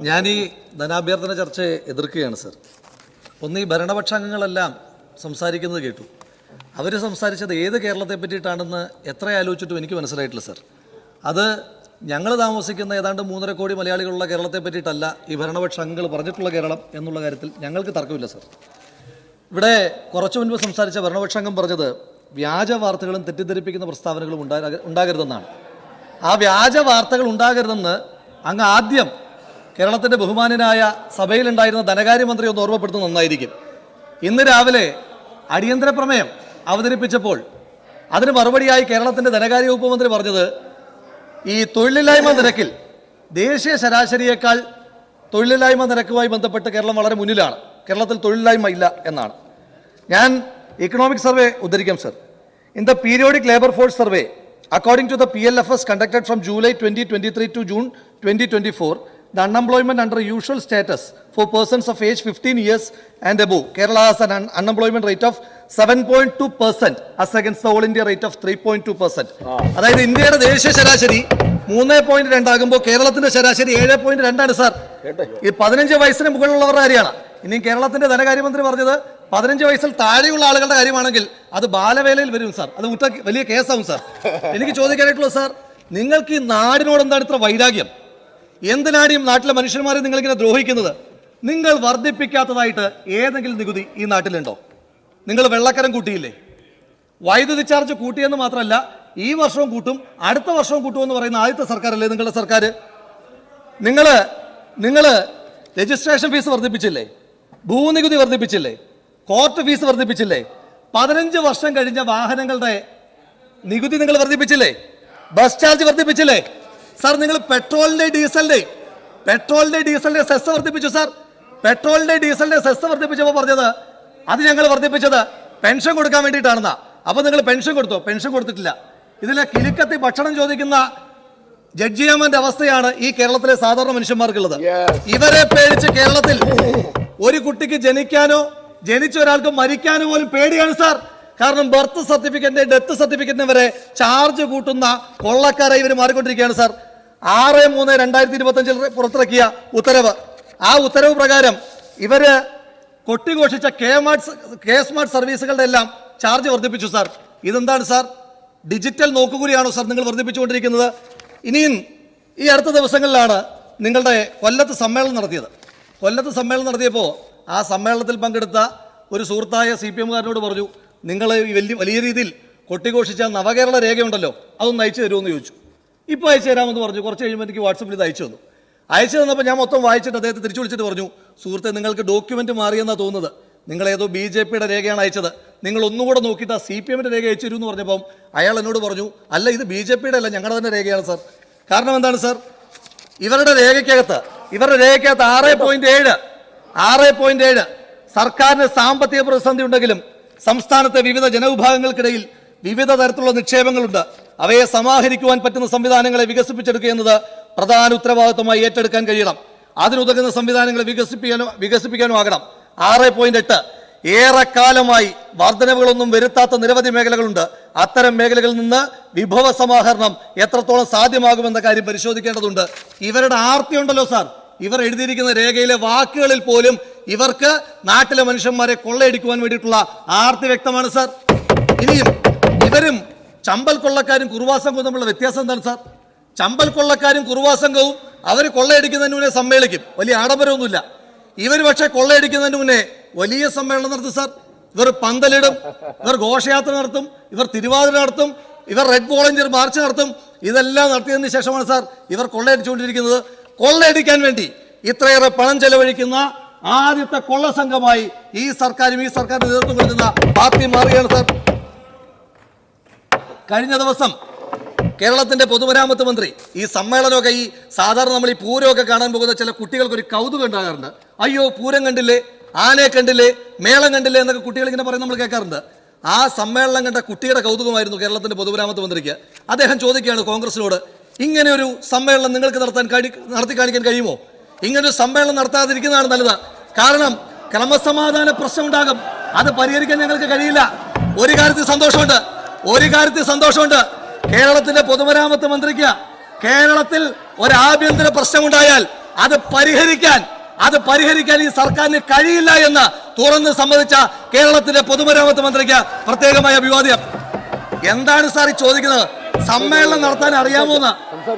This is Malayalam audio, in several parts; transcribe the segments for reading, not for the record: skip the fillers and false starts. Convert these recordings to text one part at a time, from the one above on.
ഞാൻ ഈ ധനാഭ്യർത്ഥന ചർച്ചയെ എതിർക്കുകയാണ് സർ. ഒന്ന്, ഈ ഭരണപക്ഷാംഗങ്ങളെല്ലാം സംസാരിക്കുന്നത് കേട്ടു. അവർ സംസാരിച്ചത് ഏത് കേരളത്തെ പറ്റിയിട്ടാണെന്ന് എത്ര ആലോചിച്ചിട്ടും എനിക്ക് മനസ്സിലായിട്ടില്ല സർ. അത് ഞങ്ങൾ താമസിക്കുന്ന ഏതാണ്ട് 3.5 കോടി മലയാളികളുള്ള കേരളത്തെ പറ്റിയിട്ടല്ല ഈ ഭരണപക്ഷാംഗങ്ങൾ പറഞ്ഞിട്ടുള്ള കേരളം എന്നുള്ള കാര്യത്തിൽ ഞങ്ങൾക്ക് തർക്കമില്ല സർ. ഇവിടെ കുറച്ചു മുൻപ് സംസാരിച്ച ഭരണപക്ഷാംഗം പറഞ്ഞത് വ്യാജ വാർത്തകളും തെറ്റിദ്ധരിപ്പിക്കുന്ന പ്രസ്താവനകളും ഉണ്ടാകരുതെന്നാണ്. ആ വ്യാജ വാർത്തകൾ ഉണ്ടാകരുതെന്ന് അങ്ങ് ആദ്യം കേരളത്തിൻ്റെ ബഹുമാനനായ സഭയിലുണ്ടായിരുന്ന ധനകാര്യമന്ത്രി ഒന്ന് ഓർമ്മപ്പെടുത്തുന്നത് നന്നായിരിക്കും. ഇന്ന് രാവിലെ അടിയന്തര പ്രമേയം അവതരിപ്പിച്ചപ്പോൾ അതിന് മറുപടിയായി കേരളത്തിൻ്റെ ധനകാര്യ വകുപ്പ് മന്ത്രി പറഞ്ഞത് ഈ തൊഴിലില്ലായ്മ നിരക്കിൽ ദേശീയ ശരാശരിയേക്കാൾ തൊഴിലില്ലായ്മ നിരക്കുമായി ബന്ധപ്പെട്ട് കേരളം വളരെ മുന്നിലാണ്, കേരളത്തിൽ തൊഴിലില്ലായ്മ ഇല്ല എന്നാണ്. ഞാൻ ഇക്കണോമിക് സർവേ ഉദ്ധരിക്കാം sir. In the periodic labour force survey according to the PLFS conducted from July 2023 to June 2024, the unemployment under usual status for persons of age 15 years and above, Kerala has an unemployment rate of 7.2% as against the all India rate of 3.2%. അതായത് ഇന്ത്യയുടെ ദേശീയ ശരാശരി 3.2 ആകുമ്പോൾ കേരളത്തിന്റെ ശരാശരി 7.2 ആണ് സാർ. ഈ 15 വയസ്സിന് മുകളിലുള്ളവരുടെ കാര്യമാണ്. ഇനി കേരളത്തിന്റെ ധനകാര്യമന്ത്രി പറഞ്ഞത് 15 വയസ്സിൽ താഴെയുള്ള ആളുകളുടെ കാര്യമാണെങ്കിൽ അത് ബാലവേലയിൽ വരും സാർ, അത് വലിയ കേസാവും സാർ. എനിക്ക് ചോദിക്കാനായിട്ടുള്ള സാർ, നിങ്ങൾക്ക് ഈ നാടിനോട് എന്താണ് ഇത്ര വൈരാഗ്യം? എന്തിനാണ് ഈ നാട്ടിലെ മനുഷ്യന്മാരെ നിങ്ങളിങ്ങനെ ദ്രോഹിക്കുന്നത്? നിങ്ങൾ വർദ്ധിപ്പിക്കാത്തതായിട്ട് ഏതെങ്കിലും നികുതി ഈ നാട്ടിലുണ്ടോ? നിങ്ങൾ വെള്ളക്കരം കൂട്ടിയില്ലേ? വൈദ്യുതി ചാർജ് കൂട്ടിയെന്ന് മാത്രമല്ല, ഈ വർഷവും കൂട്ടും അടുത്ത വർഷവും കൂട്ടുമെന്ന് പറയുന്ന ആദ്യത്തെ സർക്കാരല്ലേ നിങ്ങളുടെ സർക്കാർ? നിങ്ങൾ രജിസ്ട്രേഷൻ ഫീസ് വർദ്ധിപ്പിച്ചില്ലേ? ഭൂനികുതി വർദ്ധിപ്പിച്ചില്ലേ? Court fees വർദ്ധിപ്പിച്ചില്ലേ? 15 വർഷം കഴിഞ്ഞ വാഹനങ്ങളുടെ നികുതി നിങ്ങൾ വർദ്ധിപ്പിച്ചില്ലേ? ബസ് ചാർജ് വർദ്ധിപ്പിച്ചില്ലേ? സാർ, നിങ്ങൾ പെട്രോളിന്റെ ഡീസലിന്റെ സെസ് വർദ്ധിപ്പിച്ചു സാർ. പെട്രോളിന്റെ ഡീസലിന്റെ സെസ് വർദ്ധിപ്പിച്ചപ്പോൾ പറഞ്ഞത് അത് ഞങ്ങൾ വർദ്ധിപ്പിച്ചത് പെൻഷൻ കൊടുക്കാൻ വേണ്ടിയിട്ടാണെന്നാ. അപ്പൊ നിങ്ങൾ പെൻഷൻ കൊടുത്തോ? പെൻഷൻ കൊടുത്തിട്ടില്ല. ഇതിലെ കിലുക്കത്തി ഭക്ഷണം ചോദിക്കുന്ന ജഡ്ജിയാമന്റെ അവസ്ഥയാണ് ഈ കേരളത്തിലെ സാധാരണ മനുഷ്യന്മാർക്കുള്ളത്. ഇവരെ പേടിച്ച് കേരളത്തിൽ ഒരു കുട്ടിക്ക് ജനിക്കാനോ ജനിച്ച ഒരാൾക്ക് മരിക്കാനോ പോലും പേടിയാണ് സാർ. കാരണം ബർത്ത് സർട്ടിഫിക്കറ്റിന്റെ ഡെത്ത് സർട്ടിഫിക്കറ്റിന് വരെ ചാർജ് കൂട്ടുന്ന കൊള്ളക്കാരെ ഇവർ മാറിക്കൊണ്ടിരിക്കുകയാണ് സാർ. 6/3/2025 പുറത്തിറക്കിയ ഉത്തരവ്, ആ ഉത്തരവ് പ്രകാരം ഇവര് കൊട്ടിഘോഷിച്ച കെ സ്മാർട്ട് സർവീസുകളുടെ എല്ലാം ചാർജ് വർദ്ധിപ്പിച്ചു സാർ. ഇതെന്താണ് സാർ? ഡിജിറ്റൽ നോക്കുകൂലിയാണോ സാർ നിങ്ങൾ വർദ്ധിപ്പിച്ചുകൊണ്ടിരിക്കുന്നത്? ഇനിയും ഈ അടുത്ത ദിവസങ്ങളിലാണ് നിങ്ങളുടെ കൊല്ലത്ത് സമ്മേളനം നടത്തിയത്. കൊല്ലത്ത് സമ്മേളനം നടത്തിയപ്പോൾ ആ സമ്മേളനത്തിൽ പങ്കെടുത്ത ഒരു സുഹൃത്തായ CPM-കാരനോട് പറഞ്ഞു, നിങ്ങൾ ഈ വലിയ രീതിയിൽ കൊട്ടിഘോഷിച്ച നവകേരള രേഖയുണ്ടല്ലോ, അതൊന്ന് അയച്ചു തരുമെന്ന് ചോദിച്ചു. ഇപ്പോൾ അയച്ചു തരാമെന്ന് പറഞ്ഞു. കുറച്ച് കഴിയുമ്പോൾ എനിക്ക് വാട്സപ്പിൽ ഇത് അയച്ചു തന്നു. അയച്ചു തന്നപ്പോൾ ഞാൻ മൊത്തം വായിച്ചിട്ട് അദ്ദേഹത്തെ തിരിച്ചു വിളിച്ചിട്ട് പറഞ്ഞു, സുഹൃത്തെ, നിങ്ങൾക്ക് ഡോക്യുമെന്റ് മാറിയെന്നാണ് തോന്നുന്നത്, നിങ്ങൾ ഏതോ BJP-യുടെ രേഖയാണ് അയച്ചത്, നിങ്ങൾ ഒന്നുകൂടെ നോക്കിയിട്ട് ആ CPM-ന്റെ രേഖ അയച്ചു തരുമെന്ന് പറഞ്ഞപ്പം അയാൾ എന്നോട് പറഞ്ഞു, അല്ല, ഇത് BJP-യുടെ അല്ല, ഞങ്ങളുടെ തന്നെ രേഖയാണ് സാർ. കാരണം എന്താണ് സാർ? ഇവരുടെ രേഖയ്ക്കകത്ത് 6.7 സർക്കാരിന് സാമ്പത്തിക പ്രതിസന്ധി ഉണ്ടെങ്കിലും സംസ്ഥാനത്തെ വിവിധ ജനവിഭാഗങ്ങൾക്കിടയിൽ വിവിധ തരത്തിലുള്ള നിക്ഷേപങ്ങളുണ്ട്. അവയെ സമാഹരിക്കുവാൻ പറ്റുന്ന സംവിധാനങ്ങളെ വികസിപ്പിച്ചെടുക്കുക എന്നത് പ്രധാന ഉത്തരവാദിത്വമായി ഏറ്റെടുക്കാൻ കഴിയണം. അതിനുതകുന്ന സംവിധാനങ്ങളെ വികസിപ്പിക്കാനും ആകണം. 6.8 ഏറെക്കാലമായി വർധനവുകളൊന്നും വരുത്താത്ത നിരവധി മേഖലകളുണ്ട്. അത്തരം മേഖലകളിൽ നിന്ന് വിഭവ സമാഹരണം എത്രത്തോളം സാധ്യമാകുമെന്ന കാര്യം പരിശോധിക്കേണ്ടതുണ്ട്. ഇവരുടെ ആർത്തി ഉണ്ടല്ലോ സാർ, ഇവർ എഴുതിയിരിക്കുന്ന രേഖയിലെ വാക്കുകളിൽ പോലും ഇവർക്ക് നാട്ടിലെ മനുഷ്യന്മാരെ കൊള്ളയടിക്കുവാൻ വേണ്ടിയിട്ടുള്ള ആർത്തി വ്യക്തമാണ് സാർ. ഇനിയും ഇവരും ചമ്പൽ കൊള്ളക്കാരും കുറുവാ സംഘവും തമ്മിലുള്ള വ്യത്യാസം എന്താണ് സാർ? ചമ്പൽ കൊള്ളക്കാരും കുറുവാ സംഘവും അവർ കൊള്ളയടിക്കുന്നതിന് മുന്നേ സമ്മേളിക്കും, വലിയ ആഡംബരമൊന്നുമില്ല. ഇവർ പക്ഷേ കൊള്ളയടിക്കുന്നതിന് മുന്നേ വലിയ സമ്മേളനം നടത്തും സാർ. ഇവർ പന്തലിടും, ഇവർ ഘോഷയാത്ര നടത്തും, ഇവർ തിരുവാതിര നടത്തും, ഇവർ റെഡ് വോളണ്ടിയർ മാർച്ച് നടത്തും. ഇതെല്ലാം നടത്തിയതിന് ശേഷമാണ് സാർ ഇവർ കൊള്ളയടിച്ചുകൊണ്ടിരിക്കുന്നത്. കൊള്ളയടിക്കാൻ വേണ്ടി ഇത്രയേറെ പണം ചെലവഴിക്കുന്ന ആദ്യത്തെ കൊള്ള സംഘമായി ഈ സർക്കാരും ഈ സർക്കാരിന് നേതൃത്വം കൊടുക്കുന്ന പാർട്ടി മാറുകയാണ് സാർ. കഴിഞ്ഞ ദിവസം കേരളത്തിന്റെ പൊതുമരാമത്ത് മന്ത്രി ഈ സമ്മേളനമൊക്കെ ഈ സാധാരണ നമ്മൾ ഈ പൂരമൊക്കെ കാണാൻ പോകുന്ന ചില കുട്ടികൾക്ക് ഒരു കൗതുകം ഉണ്ടാകാറുണ്ട്. അയ്യോ, പൂരം കണ്ടില്ലേ, ആനയെ കണ്ടില്ലേ, മേളം കണ്ടില്ലേ എന്നൊക്കെ കുട്ടികൾ ഇങ്ങനെ പറയുന്നത് നമ്മൾ കേൾക്കാറുണ്ട്. ആ സമ്മേളനം കണ്ട കുട്ടിയുടെ കൗതുകമായിരുന്നു കേരളത്തിന്റെ പൊതുമരാമത്ത് മന്ത്രിക്ക്. അദ്ദേഹം ചോദിക്കുകയാണ് കോൺഗ്രസിനോട്, ഇങ്ങനെ ഒരു സമ്മേളനം നിങ്ങൾക്ക് നടത്തി കാണിക്കാൻ കഴിയുമോ? ഇങ്ങനൊരു സമ്മേളനം നടത്താതിരിക്കുന്നതാണ് നല്ലത്. കാരണം ക്രമസമാധാന പ്രശ്നമുണ്ടാകും, അത് പരിഹരിക്കാൻ ഞങ്ങൾക്ക് കഴിയില്ല. ഒരു കാര്യത്തിൽ സന്തോഷമുണ്ട്, കേരളത്തിന്റെ പൊതുമരാമത്ത് മന്ത്രിക്ക് കേരളത്തിൽ ഒരു ആഭ്യന്തര പ്രശ്നമുണ്ടായാൽ അത് പരിഹരിക്കാൻ ഈ സർക്കാരിന് കഴിയില്ല എന്ന് തുറന്ന് സമ്മതിച്ച കേരളത്തിന്റെ പൊതുമരാമത്ത് മന്ത്രിക്ക് പ്രത്യേകമായ അഭിവാദ്യം. എന്താണ് സാർ ഈ ചോദിക്കുന്നത്? സമ്മേളനം നടത്താൻ അറിയാമോന്ന്?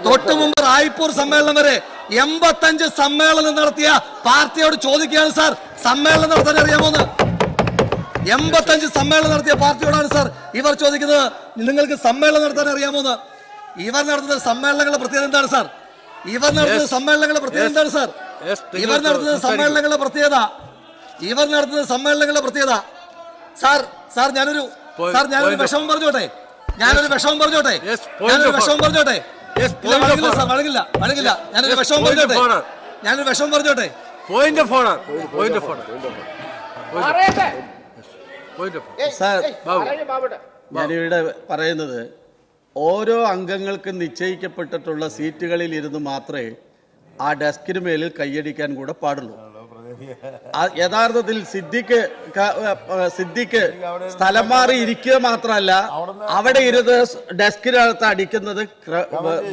തൊട്ടു മുമ്പ് റായ്പൂർ സമ്മേളനം വരെ 85 സമ്മേളനം നടത്തിയ പാർട്ടിയോട് ചോദിക്കുകയാണ് സാർ, സമ്മേളനം നടത്താൻ അറിയാമോന്ന്? 85 സമ്മേളനം നടത്തിയ പാർട്ടിയോടാണ് സാർ ഇവർ ചോദിക്കുന്നത്, നിങ്ങൾക്ക് സമ്മേളനം നടത്താൻ അറിയാമോന്ന്? ഇവർ നടത്തുന്ന സമ്മേളനങ്ങളുടെ പ്രത്യേകത എന്താണ് സാർ? ഇവർ നടത്തുന്ന സമ്മേളനങ്ങളുടെ പ്രത്യേകത എന്താണ് സാർ? ഇവർ നടത്തുന്ന സമ്മേളനങ്ങളുടെ പ്രത്യേകത സാർ ഞാനൊരു വിഷമം പറഞ്ഞോട്ടെ. ഞാനൊരു വിഷമം പറഞ്ഞോട്ടെ. വഴങ്ങില്ല. ഞാനൊരു വിഷമം പറഞ്ഞോട്ടെ. സാർ, ഞാനിവിടെ പറയുന്നത്, ഓരോ അംഗങ്ങൾക്കും നിശ്ചയിക്കപ്പെട്ടിട്ടുള്ള സീറ്റുകളിൽ ഇരുന്ന് മാത്രമേ ആ ഡെസ്കിന് മേലിൽ കൈയടിക്കാൻ കൂടെ പാടുള്ളൂ. യഥാർത്ഥത്തിൽ സിദ്ദിഖ് സ്ഥലം മാറി ഇരിക്കുക മാത്രമല്ല, അവിടെ ഇരുന്ന് ഡെസ്കിനകത്ത് അടിക്കുന്നത്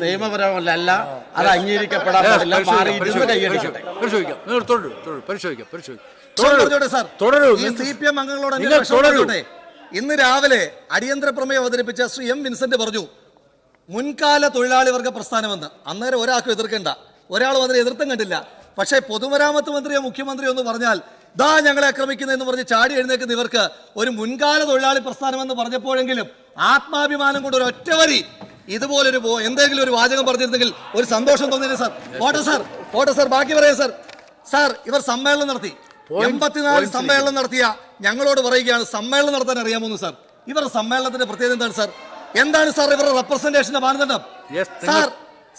നിയമപരമല്ല, അത് അംഗീകരിക്കപ്പെടാൻ പാടില്ല. മാറി ഇരുന്ന് കൈയടിക്കട്ടെ. CPM അംഗങ്ങളോട് ഇന്ന് രാവിലെ അടിയന്തര പ്രമേയം അവതരിപ്പിച്ച ശ്രീ M. വിൻസെന്റ് പറഞ്ഞു, മുൻകാല തൊഴിലാളി വർഗ പ്രസ്ഥാനമെന്ന്. അന്നേരം ഒരാൾക്കും എതിർക്കണ്ട, ഒരാളും അതിനെ എതിർത്തും കണ്ടില്ല. പക്ഷേ പൊതുമരാമത്ത് മന്ത്രിയോ മുഖ്യമന്ത്രിയോ എന്ന് പറഞ്ഞാൽ ദാ ഞങ്ങളെ ആക്രമിക്കുന്നതെന്ന് പറഞ്ഞ് ചാടി എഴുന്നേക്കുന്ന ഇവർക്ക് ഒരു മുൻകാല തൊഴിലാളി പ്രസ്ഥാനമെന്ന് പറഞ്ഞപ്പോഴെങ്കിലും ആത്മാഭിമാനം കൊണ്ട് ഒരു ഒറ്റവരി ഇതുപോലൊരു എന്തെങ്കിലും ഒരു വാചകം പറഞ്ഞിരുന്നെങ്കിൽ ഒരു സന്തോഷം തോന്നിയില്ല സാർ. പോട്ടെ സാർ, ബാക്കി പറയാം സാർ. ഇവർ സമ്മേളനം നടത്തി, 84 സമ്മേളനം നടത്തിയ ഞങ്ങളോട് പറയുകയാണ് സമ്മേളനം നടത്താൻ അറിയാമോന്ന് സാർ. ഇവരുടെ സമ്മേളനത്തിന്റെ പ്രത്യേകത എന്താണ് സാർ? എന്താണ് സാർ ഇവരുടെ റെപ്രസെന്റേഷന്റെ മാനദണ്ഡം?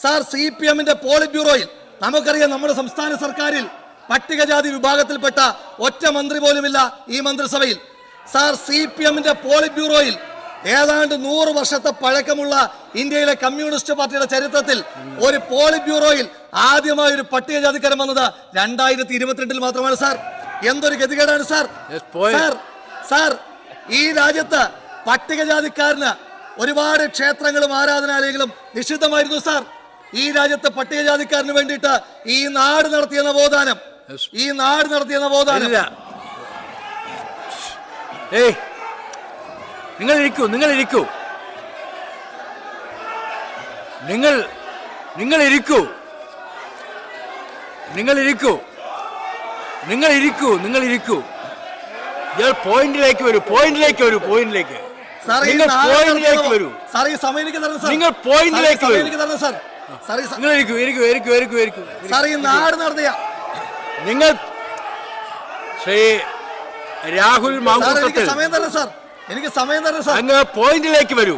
സാർ CPM-ന്റെ പോളിറ്റ് ബ്യൂറോയിൽ നമുക്കറിയാം, നമ്മുടെ സംസ്ഥാന സർക്കാരിൽ പട്ടികജാതി വിഭാഗത്തിൽപ്പെട്ട ഒറ്റ മന്ത്രി പോലുമില്ല ഈ മന്ത്രിസഭയിൽ. സാർ CPM-ന്റെ പോളിറ്റ് ബ്യൂറോയിൽ ഏതാണ്ട് 100 വർഷത്തെ പഴക്കമുള്ള ഇന്ത്യയിലെ കമ്മ്യൂണിസ്റ്റ് പാർട്ടിയുടെ ചരിത്രത്തിൽ ഒരു പോളിറ്റ് ബ്യൂറോയിൽ ആദ്യമായി ഒരു പട്ടികജാതിക്കാരൻ വന്നത് 2022 മാത്രമാണ് സാർ. എന്തൊരു ഗതികേടാണ് സാർ. ഈ രാജ്യത്ത് പട്ടികജാതിക്കാരന് ഒരുപാട് ക്ഷേത്രങ്ങളും ആരാധനാലയങ്ങളും നിഷിദ്ധമായിരുന്നു സാർ. ഈ രാജ്യത്തെ പട്ടികജാതിക്കാരന് വേണ്ടിയിട്ട് ഈ നാട് നടത്തിയ നവോത്ഥാനം നിങ്ങൾ ഇരിക്കൂ. ഇയാൾ പോയിന്റിലേക്ക് വരൂ. നിങ്ങൾ പോയിന്റിലേക്ക് വരൂ. നിങ്ങൾ ശ്രീ രാഹുൽ മാങ്കൂട്ടത്തിൽ എനിക്ക് സമയം തരണം സാർ. അങ്ങ് പോയിന്റിലേക്ക് വരൂ.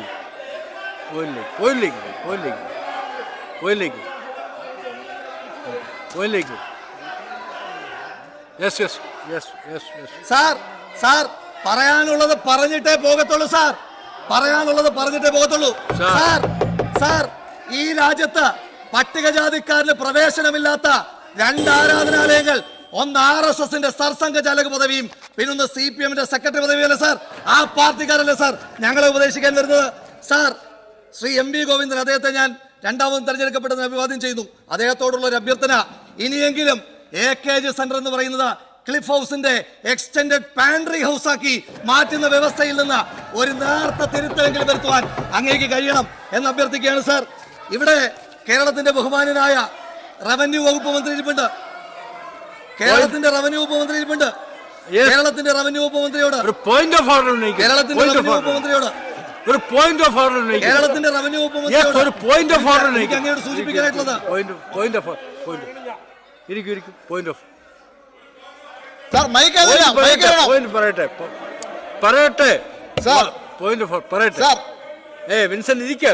സാർ പറയാനുള്ളത് പറഞ്ഞിട്ടേ പോകത്തുള്ളൂ സാർ. സാർ ഈ രാജ്യത്ത് പട്ടികജാതിക്കാരന് പ്രവേശനമില്ലാത്ത 2 ആരാധനാലയങ്ങൾ, ഒന്ന് RSSന്റെ സർസംഘചാലക പദവിയും പിന്നൊന്ന് CPM-ന്റെ സെക്രട്ടറി പദവിയല്ലേ സാർ? ആ പാർട്ടിക്കാരല്ലേ സാർ ഞങ്ങളെ ഉപദേശിക്കാൻ വരുന്നത്? സാർ ശ്രീ MV ഗോവിന്ദൻ, അദ്ദേഹത്തെ ഞാൻ 2ാമതും തെരഞ്ഞെടുക്കപ്പെട്ടെന്ന് അഭിവാദ്യം ചെയ്യുന്നു. അദ്ദേഹത്തോടുള്ള ഒരു അഭ്യർത്ഥന, ഇനിയെങ്കിലും AKG സെന്റർ എന്ന് പറയുന്നത് ക്ലിഫ് ഹൗസിന്റെ എക്സ്റ്റൻഡഡ് പാൻട്രി ഹൗസ് ആക്കി മാറ്റുന്ന വ്യവസ്ഥയിൽ നിന്ന് ഒരു നേർത്ത തിരുത്തലെങ്കിലും വരുത്തുവാൻ അങ്ങേക്ക് കഴിയണം എന്ന് അഭ്യർത്ഥിക്കുകയാണ് സാർ. ഇവിടെ കേരളത്തിന്റെ ബഹുമാനനായ റവന്യൂ വകുപ്പ് മന്ത്രി ഇരിപ്പുണ്ട്. കേരളത്തിന്റെ റവന്യൂ വകുപ്പ് മന്ത്രിയോട് ഒരു പോയിന്റ് ഓഫ് ഓർഡർ അങ്ങയോട് സൂചിപ്പിക്കാനായിട്ടുള്ളത്. പറയട്ടെ. വിൻസെന്റ് ഇരിക്കെ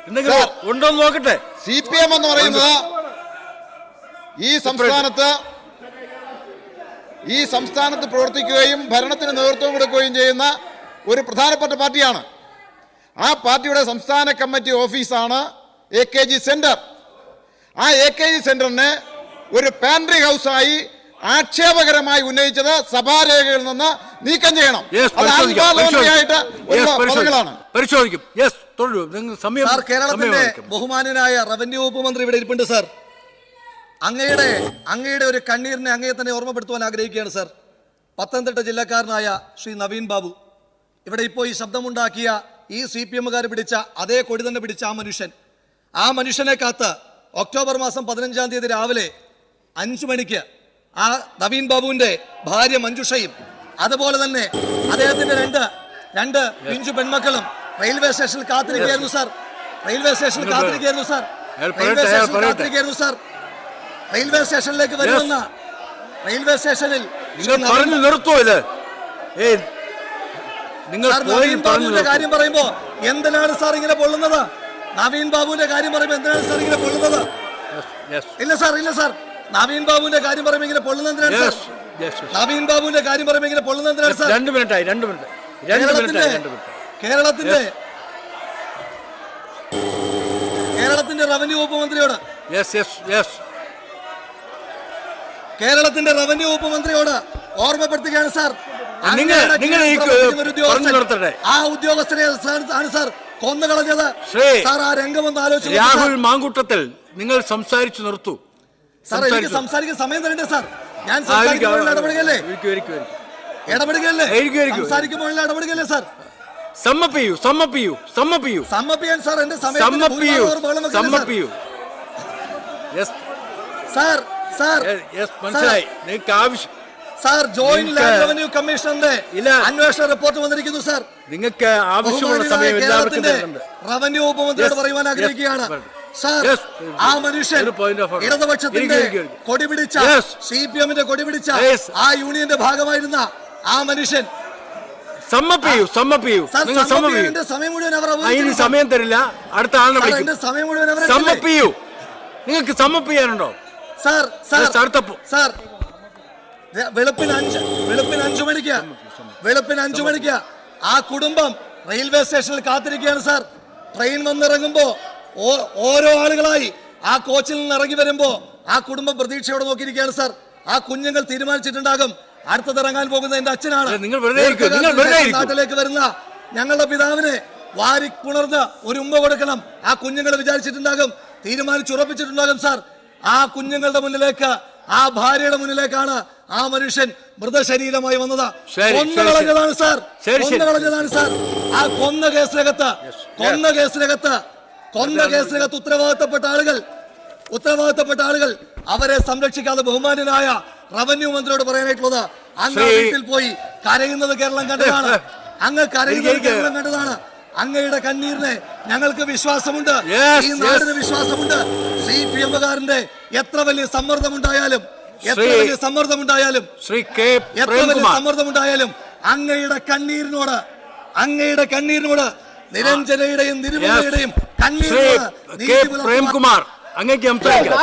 എന്തെങ്കിലും ഉണ്ടോ നോക്കട്ടെ. CPM എന്ന് പറയുന്നത് ഈ സംസ്ഥാനത്ത് പ്രവർത്തിക്കുകയും ഭരണത്തിന് നേതൃത്വം കൊടുക്കുകയും ചെയ്യുന്ന ഒരു പ്രധാനപ്പെട്ട പാർട്ടിയാണ്. ആ പാർട്ടിയുടെ സംസ്ഥാന കമ്മിറ്റി ഓഫീസാണ് AKG സെന്റർ. ആ AKG സെന്ററിനെ ഒരു പാൻട്രി ഹൗസായി ആക്ഷേപകരമായി ഉന്നയിച്ചത് സഭാരേഖകളിൽ നിന്ന് നീക്കം ചെയ്യണം. പരിശോധിക്കും. കേരളത്തിന്റെ ബഹുമാനനായ റവന്യൂ വകുപ്പ് മന്ത്രി ഇവിടെ ഇരിപ്പുണ്ട് സാർ. അങ്ങയുടെ ഒരു കണ്ണീരിനെ അങ്ങയെ തന്നെ ഓർമ്മപ്പെടുത്തുവാൻ ആഗ്രഹിക്കുകയാണ് സർ. പത്തനംതിട്ട ജില്ലക്കാരനായ ശ്രീ നവീൻ ബാബു, ഇവിടെ ഇപ്പോൾ ഈ ശബ്ദമുണ്ടാക്കിയ ഈ CPM-കാർ പിടിച്ച അതേ കൊടി തന്നെ പിടിച്ച ആ മനുഷ്യനെ കാത്ത് ഒക്ടോബർ മാസം 15-ാം തീയതി രാവിലെ 5 മണിക്ക് ആ നവീൻ ബാബുവിന്റെ ഭാര്യ മഞ്ജുഷയും അതുപോലെ തന്നെ അദ്ദേഹത്തിന്റെ രണ്ട് പിഞ്ചു പെൺമക്കളും റെയിൽവേ സ്റ്റേഷനിൽ കാത്തിരിക്കുകയായിരുന്നു സാർ. റെയിൽവേ സ്റ്റേഷനിലേക്ക് വരുമെന്ന റെയിൽവേ സ്റ്റേഷനിൽ പറഞ്ഞു നിർത്തോ ഇത്? നവീൻ ബാബുവിന്റെ കാര്യം പറയുമ്പോ എന്തിനാണ് സാർ ഇങ്ങനെ പൊള്ളുന്നത്? നവീൻ ബാബുവിന്റെ കാര്യം പറയുമ്പോ എന്തിനാണ് സാർ ഇങ്ങനെ പൊള്ളുന്നത്? ഇല്ല സാർ നവീൻ ബാബുവിന്റെ കാര്യം പറയുമ്പോ ഇങ്ങനെ പൊള്ളുന്നത് എന്തിനാണ് സാർ? നവീൻ ബാബുവിന്റെ കാര്യം പറയുമ്പോ ഇങ്ങനെ പൊള്ളുന്നത് എന്തിനാണ് സാർ? 2 മിനിറ്റായി. കേരളത്തിന്റെ റവന്യൂ വകുപ്പ് മന്ത്രിയോട് ഓർമ്മപ്പെടുത്തുകയാണ് സാർ. ആ ഉദ്യോഗസ്ഥരെ ആണ് സാർ കൊന്നുകളഞ്ഞത്. സാർ ആ രംഗം ഒന്ന് ആലോചിച്ചു. രാഹുൽ മാങ്കൂട്ടത്തിൽ നിങ്ങൾ സംസാരിച്ചു നിർത്തൂ സാർ. എനിക്ക് സംസാരിക്കാൻ സമയം തരണ്ടേ സാർ? ഞാൻ സംസാരിക്കുമ്പോൾ ഇടപെടുകയല്ലേ സംസാരിക്കുമ്പോൾ ഇടപെടുകയല്ലേ സാർ? സമ്മപ്പിയാൻ സാർ എന്റെ സമയം മനസ്സിലായി. നിങ്ങൾക്ക് ആവശ്യം സാർ ജോയിന്റ് ലാൻഡ് റവന്യൂ കമ്മീഷണറുടെ അന്വേഷണ റിപ്പോർട്ട് വന്നിരിക്കുന്നു സാർ. നിങ്ങൾക്ക് ആവശ്യമുള്ള സമയം എല്ലാവർക്കും റവന്യൂ ഉപമന്ത്രിയോട് പറയുവാൻ ആഗ്രഹിക്കുകയാണ് സാർ. ആ മനുഷ്യൻ ഇടതുപക്ഷത്തിന്റെ കൊടി പിടിച്ച CPM-ന്റെ കൊടി പിടിച്ച ആ യൂണിയന്റെ ഭാഗമായിരുന്ന ആ മനുഷ്യൻ സമയം മുഴുവൻ ഇനി സമയം തരില്ല. അടുത്ത ആളിനെ വിളിക്കും. സമയം മുഴുവൻ സമ്മപ്പിയൂ. നിങ്ങൾക്ക് സമ്മപ്പിക്കാനുണ്ടോ സാർ? സാർ വെളുപ്പിന് 5 മണിക്ക് ആ കുടുംബം റെയിൽവേ സ്റ്റേഷനിൽ കാത്തിരിക്കുകയാണ് സാർ. ട്രെയിൻ വന്നിറങ്ങുമ്പോ ഓരോ ആളുകളായി ആ കോച്ചിൽ നിന്ന് ഇറങ്ങി വരുമ്പോ ആ കുടുംബം പ്രതീക്ഷയോടെ നോക്കിയിരിക്കുകയാണ് സാർ. ആ കുഞ്ഞുങ്ങൾ തീരുമാനിച്ചിട്ടുണ്ടാകും അടുത്തത് ഇറങ്ങാൻ പോകുന്നത് എന്റെ അച്ഛനാണ്. നാട്ടിലേക്ക് വരുന്ന ഞങ്ങളുടെ പിതാവിനെ വാരി പുണർന്ന് ഒരു ഉമ്മ കൊടുക്കണം. ആ കുഞ്ഞുങ്ങൾ വിചാരിച്ചിട്ടുണ്ടാകും, തീരുമാനിച്ചുറപ്പിച്ചിട്ടുണ്ടാകും സാർ. ആ കുഞ്ഞുങ്ങളുടെ മുന്നിലേക്ക്, ആ ഭാര്യയുടെ മുന്നിലേക്കാണ് ആ മനുഷ്യൻ മൃതശരീരമായി വന്നത്. കൊന്നുകളഞ്ഞതാണ് സാർ. ആ കൊന്ന കേസിനകത്ത് ഉത്തരവാദിത്തപ്പെട്ട ആളുകൾ അവരെ സംരക്ഷിക്കാതെ ബഹുമാന്യനായ റവന്യൂ മന്ത്രിയോട് പറയാനായിട്ടുള്ളത്, അങ്ങ് വീട്ടിൽ പോയി കരയുന്നത് കേരളം കണ്ടതാണ്. അങ്ങയുടെ കണ്ണീരിനെ ഞങ്ങൾക്ക് വിശ്വാസമുണ്ട്, ഈ നാടിന് വിശ്വാസമുണ്ട്. CPM-കാരന്റെ എത്ര വലിയ സമ്മർദ്ദമുണ്ടായാലും അങ്ങയുടെ കണ്ണീരിനോട് നിരഞ്ജനയുടെയും നിരുപമയുടെയും കണ്ണീരിനോട് പ്രേംകുമാർ അങ്ങേക്ക് സംസാരിക്കാം.